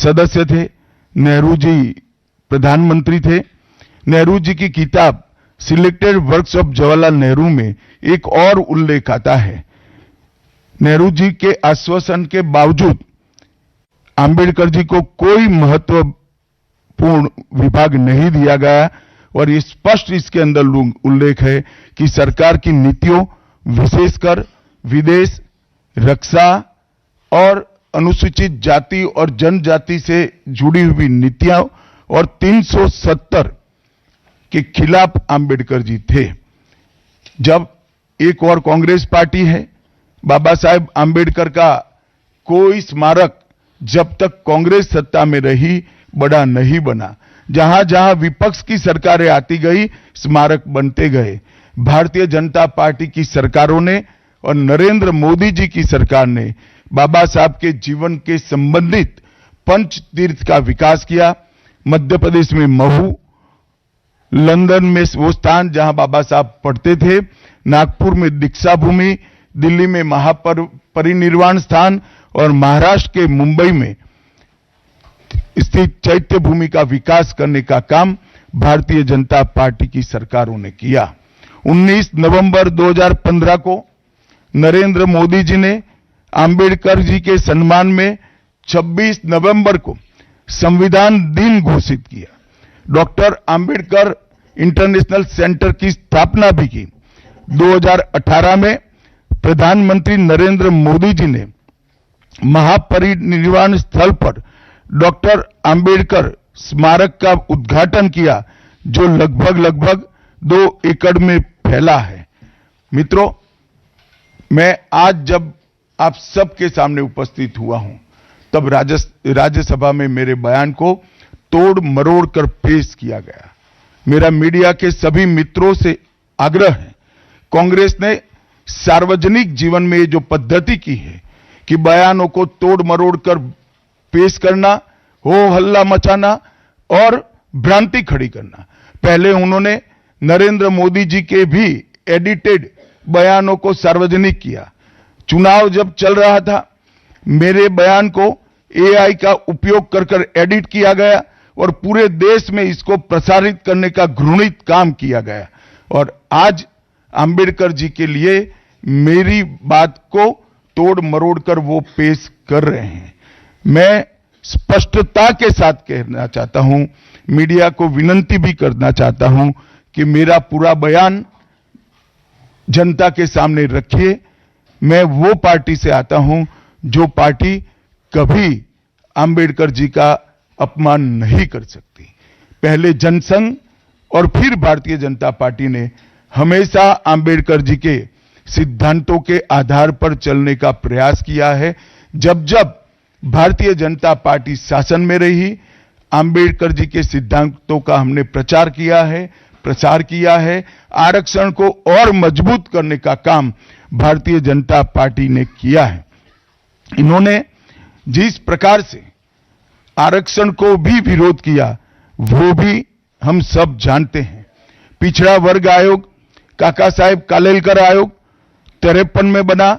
सदस्य थे, नेहरू जी प्रधानमंत्री थे। नेहरू जी की किताब selected works of Jawaharlal Nehru में एक और उल्लेख आता है। नेहरू जी के आश्वासन के बावजूद आंबेडकर जी को कोई महत्वपूर्ण विभाग नहीं दिया गया और ये स्पष्ट इसके अंदर उल्लेख है कि सरकार की नीतियों, विशेषकर विदेश, रक्षा और अनुसूचित जाति और जनजाति से जुड़ी हुई नीतियां और 370 के खिलाफ आंबेडकर जी थे। जब एक और कांग्रेस पार्टी है, बाबा साहेब आंबेडकर का कोई स्मारक जब तक कांग्रेस सत्ता में रही बड़ा नहीं बना। जहां जहां विपक्ष की सरकारें आती गई, स्मारक बनते गए। भारतीय जनता पार्टी की सरकारों ने और नरेंद्र मोदी जी की सरकार ने बाबा साहब के जीवन के संबंधित पंच तीर्थ का विकास किया। मध्य प्रदेश में महू, लंदन में वो स्थान जहां बाबा साहब पढ़ते थे, नागपुर में दीक्षा भूमि, दिल्ली में महापरिनिर्वाण स्थान और महाराष्ट्र के मुंबई में स्थित चैत्य भूमि का विकास करने का काम भारतीय जनता पार्टी की सरकारों ने किया। 19 नवंबर 2015 को नरेंद्र मोदी जी ने आंबेडकर जी के सम्मान में 26 नवंबर को संविधान दिन घोषित किया। डॉक्टर आंबेडकर इंटरनेशनल सेंटर की स्थापना भी की। 2018 में प्रधानमंत्री नरेंद्र मोदी जी ने महापरिनिर्वाण स्थल पर डॉक्टर आंबेडकर स्मारक का उद्घाटन किया, जो लगभग 2 एकड़ में फैला है। मित्रों, मैं आज जब आप सबके सामने उपस्थित हुआ हूं, तब राज्यसभा में मेरे बयान को तोड़ मरोड़ कर पेश किया गया। मेरा मीडिया के सभी मित्रों से आग्रह है, कांग्रेस ने सार्वजनिक जीवन में ये जो पद्धति की है कि बयानों को तोड़ मरोड़ कर पेश करना, हो हल्ला मचाना और भ्रांति खड़ी करना। पहले उन्होंने नरेंद्र मोदी जी के भी एडिटेड बयानों को सार्वजनिक किया। चुनाव जब चल रहा था, मेरे बयान को एआई का उपयोग कर एडिट किया गया और पूरे देश में इसको प्रसारित करने का घृणित काम किया गया। और आज आंबेडकर जी के लिए मेरी बात को तोड़ मरोड़ कर वो पेश कर रहे हैं। मैं स्पष्टता के साथ कहना चाहता हूं, मीडिया को विनती भी करना चाहता हूं कि मेरा पूरा बयान जनता के सामने रखिए। मैं वो पार्टी से आता हूं जो पार्टी कभी आंबेडकर जी का अपमान नहीं कर सकती। पहले जनसंघ और फिर भारतीय जनता पार्टी ने हमेशा आंबेडकर जी के सिद्धांतों के आधार पर चलने का प्रयास किया है। जब जब भारतीय जनता पार्टी शासन में रही, आंबेडकर जी के सिद्धांतों का हमने प्रचार किया है, प्रसार किया है। आरक्षण को और मजबूत करने का काम भारतीय जनता पार्टी ने किया है। इन्होंने जिस प्रकार से आरक्षण को भी विरोध किया, वो भी हम सब जानते हैं। पिछड़ा वर्ग आयोग, काका साहेब कालेलकर आयोग 53 में बना,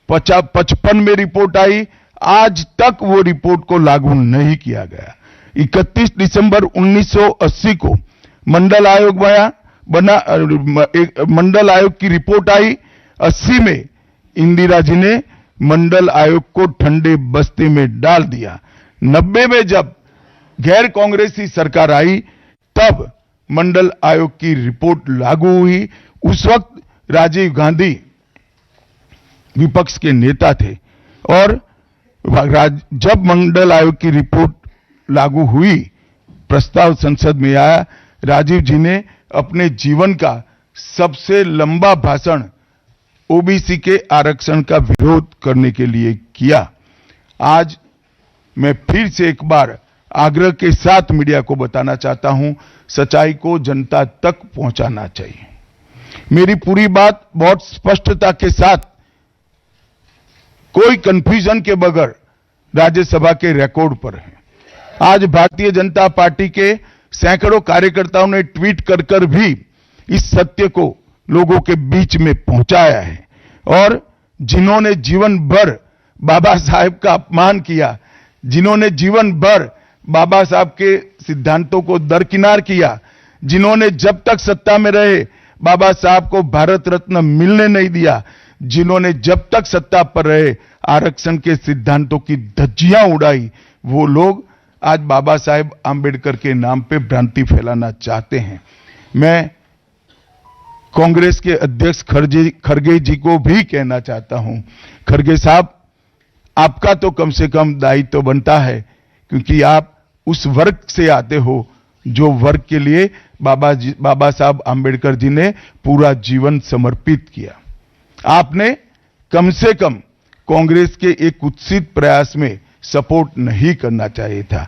55 में रिपोर्ट आई, आज तक वो रिपोर्ट को लागू नहीं किया गया। 31 दिसंबर 1980 को मंडल आयोग बना, मंडल आयोग की रिपोर्ट आई। 80 में इंदिरा जी ने मंडल आयोग को ठंडे बस्ते में डाल दिया। 90 में जब गैर कांग्रेसी सरकार आई, तब मंडल आयोग की रिपोर्ट लागू हुई। उस वक्त राजीव गांधी विपक्ष के नेता थे और जब मंडल आयोग की रिपोर्ट लागू हुई, प्रस्ताव संसद में आया, राजीव जी ने अपने जीवन का सबसे लंबा भाषण ओबीसी के आरक्षण का विरोध करने के लिए किया। आज मैं फिर से एक बार आग्रह के साथ मीडिया को बताना चाहता हूं, सच्चाई को जनता तक पहुंचाना चाहिए। मेरी पूरी बात बहुत स्पष्टता के साथ, कोई कंफ्यूजन के बगैर राज्यसभा के रिकॉर्ड पर है। आज भारतीय जनता पार्टी के सैकड़ों कार्यकर्ताओं ने ट्वीट कर भी इस सत्य को लोगों के बीच में पहुंचाया है। और जिन्होंने जीवन भर बाबा साहेब का अपमान किया, जिन्होंने जीवन भर बाबा साहब के सिद्धांतों को दरकिनार किया, जिन्होंने जब तक सत्ता में रहे बाबा साहब को भारत रत्न मिलने नहीं दिया, जिन्होंने जब तक सत्ता पर रहे आरक्षण के सिद्धांतों की धज्जियां उड़ाई, वो लोग आज बाबा साहेब आंबेडकर के नाम पे भ्रांति फैलाना चाहते हैं। मैं कांग्रेस के अध्यक्ष खरगे जी को भी कहना चाहता हूं, खरगे साहब, आपका तो कम से कम दायित्व तो बनता है, क्योंकि आप उस वर्ग से आते हो जो वर्ग के लिए बाबा साहब आंबेडकर जी ने पूरा जीवन समर्पित किया। आपने कम से कम कांग्रेस के एक कुत्सित प्रयास में सपोर्ट नहीं करना चाहिए था।